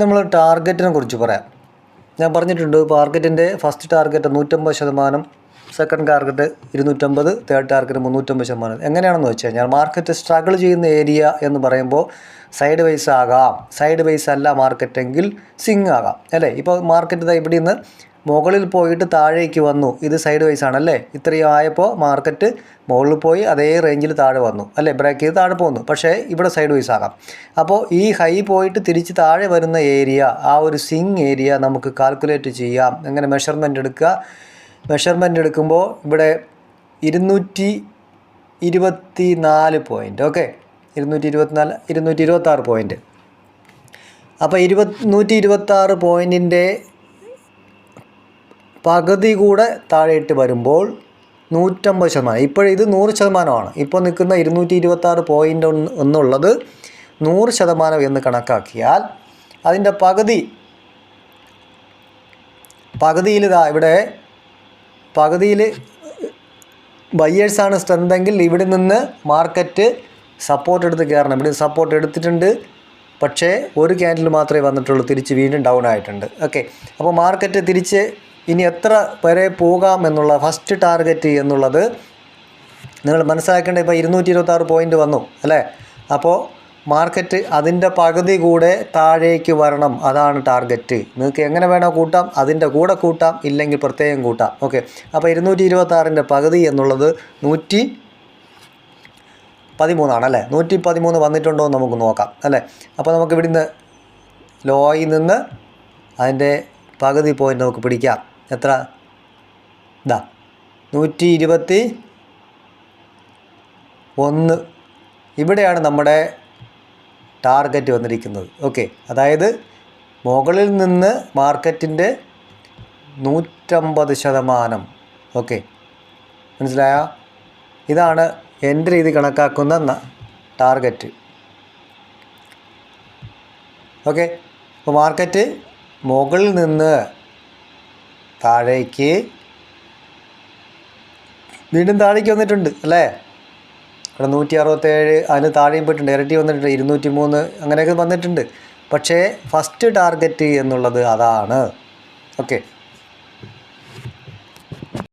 നമ്മൾ ടാർഗറ്റിനെ കുറിച്ച് പറയാം. ഞാൻ പറഞ്ഞിട്ടുണ്ട് മാർക്കറ്റിൻ്റെ first target 150%, second target 250, third target 350%. എങ്ങനെയാണെന്ന് വെച്ച് കഴിഞ്ഞാൽ മാർക്കറ്റ് സ്ട്രഗിൾ ചെയ്യുന്ന ഏരിയ എന്ന് പറയുമ്പോൾ സൈഡ് വൈസ് ആകാം, സൈഡ് വൈസ് അല്ല മാർക്കറ്റെങ്കിൽ സ്വിങ് ആകാം അല്ലേ. ഇപ്പോൾ മാർക്കറ്റ് ഇവിടെ നിന്ന് മുകളിൽ പോയിട്ട് താഴേക്ക് വന്നു, ഇത് സൈഡ് വൈസ് ആണല്ലേ. ഇത്രയും ആയപ്പോൾ മാർക്കറ്റ് മുകളിൽ പോയി അതേ റേഞ്ചിൽ താഴെ വന്നു അല്ലേ, ബ്രേക്ക് ചെയ്ത് താഴെ പോകുന്നു. പക്ഷേ ഇവിടെ സൈഡ് വൈസ് ആകാം. അപ്പോൾ ഈ ഹൈ പോയിട്ട് തിരിച്ച് താഴെ വരുന്ന ഏരിയ, ആ ഒരു സ്വിങ് ഏരിയ നമുക്ക് കാൽക്കുലേറ്റ് ചെയ്യാം. എങ്ങനെ മെഷർമെൻ്റ് എടുക്കുക? മെഷർമെൻ്റ് എടുക്കുമ്പോൾ ഇവിടെ 224 പോയിൻ്റ്, ഓക്കെ, 226 പോയിൻ്റ്. അപ്പോൾ 126 പോയിൻറ്റിൻ്റെ പകുതി കൂടെ താഴെയിട്ട് വരുമ്പോൾ 150%. ഇപ്പോഴിത് 100%. ഇപ്പോൾ നിൽക്കുന്ന 226 പോയിൻ്റ് എന്നുള്ളത് 100% എന്ന് കണക്കാക്കിയാൽ അതിൻ്റെ പകുതിയിൽ ഇവിടെ പകുതിയിൽ ബയ്യേഴ്സാണ് സ്ട്രെങ്തെങ്കിൽ ഇവിടെ നിന്ന് മാർക്കറ്റ് സപ്പോർട്ട് എടുത്ത് കയറണം. ഇവിടെ സപ്പോർട്ട് എടുത്തിട്ടുണ്ട്, പക്ഷേ ഒരു ക്യാൻഡിൽ മാത്രമേ വന്നിട്ടുള്ളൂ, തിരിച്ച് വീണ്ടും ഡൗൺ ആയിട്ടുണ്ട്. ഓക്കെ, അപ്പോൾ മാർക്കറ്റ് തിരിച്ച് ഇനി എത്ര വരെ പോകാം എന്നുള്ള ഫസ്റ്റ് ടാർഗറ്റ് എന്നുള്ളത് നിങ്ങൾ മനസ്സിലാക്കേണ്ട. ഇപ്പോൾ 226 പോയിൻ്റ് വന്നു അല്ലേ, അപ്പോൾ മാർക്കറ്റ് അതിൻ്റെ പകുതി കൂടെ താഴേക്ക് വരണം, അതാണ് ടാർഗറ്റ്. നിങ്ങൾക്ക് എങ്ങനെ വേണോ കൂട്ടാം, അതിൻ്റെ കൂടെ കൂട്ടാം, ഇല്ലെങ്കിൽ പ്രത്യേകം കൂട്ടാം. ഓക്കെ, അപ്പോൾ 226ൻ്റെ പകുതി എന്നുള്ളത് 113 അല്ലേ. 113 വന്നിട്ടുണ്ടോ എന്ന് നമുക്ക് നോക്കാം അല്ലേ. അപ്പോൾ നമുക്ക് ഇവിടുന്ന് ലോയിൽ നിന്ന് അതിൻ്റെ പകുതി പോയിൻ്റ് നമുക്ക് പിടിക്കാം. എത്ര? 121. ഇവിടെയാണ് നമ്മുടെ ടാർഗറ്റ് വന്നിരിക്കുന്നത്. ഓക്കെ, അതായത് മുകളിൽ നിന്ന് മാർക്കറ്റിൻ്റെ 150%. ഓക്കെ, മനസ്സിലായോ? ഇതാണ് എൻട്രി ചെയ്ത് കണക്കാക്കുന്ന ടാർഗറ്റ്. ഓക്കെ, അപ്പോൾ മാർക്കറ്റ് മുകളിൽ നിന്ന് താഴേക്ക് വീണ്ടും താഴേക്ക് വന്നിട്ടുണ്ട് അല്ലേ. ഇവിടെ 167, അതിന് താഴെയും പോയിട്ടുണ്ട്, ഇരട്ടി വന്നിട്ടുണ്ട്, 203 അങ്ങനെയൊക്കെ വന്നിട്ടുണ്ട്. പക്ഷേ ഫസ്റ്റ് ടാർഗറ്റ് എന്നുള്ളത് അതാണ്. ഓക്കെ.